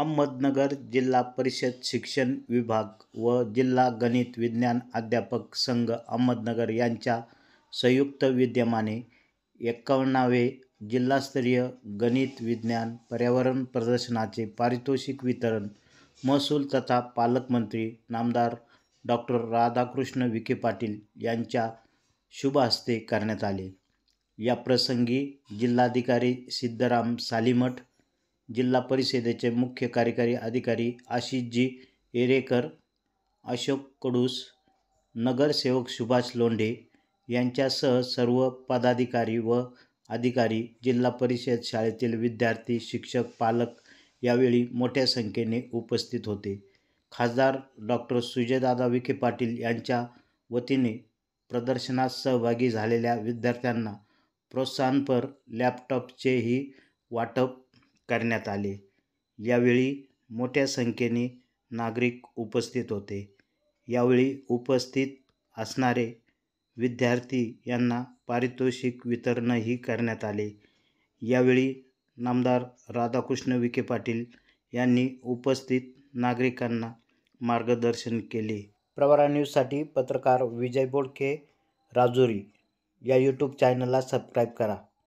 अहमदनगर जिल्हा परिषद शिक्षण विभाग व जिल्हा गणित विज्ञान अध्यापक संघ अहमदनगर यांच्या संयुक्त विद्यमाने 51वे जिल्हास्तरीय गणित विज्ञान पर्यावरण प्रदर्शनाचे पारितोषिक वितरण महसूल तथा पालकमंत्री नामदार डॉक्टर राधाकृष्ण विखे पाटील यांच्या शुभ हस्ते करण्यात आले। या प्रसंगी जिल्हाधिकारी सिद्धराम सालीमठ, जिल्हा परिषदेचे मुख्य कार्यकारी अधिकारी आशिषजी एरेकर, अशोक कडूस, नगरसेवक सुभाष लोंढे यांच्यासह सर्व पदाधिकारी व अधिकारी, जिल्हा परिषद शाळेतील विद्यार्थी, शिक्षक, पालक यावेळी मोठ्या संख्येने उपस्थित होते। खासदार डॉक्टर सुजयदादा विखे पाटील यांच्या वतीने प्रदर्शनात सहभागी झालेल्या विद्यार्थ्यांना प्रोत्साहनपर लॅपटॉपचेही वाटप करण्यात आले। यावेळी मोठ्या संख्येने नागरिक उपस्थित होते। यावेळी उपस्थित असणारे विद्यार्थी यांना पारितोषिक वितरणही करण्यात आले। यावेळी नामदार राधाकृष्ण विखे पाटील यांनी उपस्थित नागरिकांना मार्गदर्शन केले। प्रवरा न्यूजसाठी पत्रकार विजय बोडके, राजुरी या यूट्यूब चॅनलला सबस्क्राईब करा।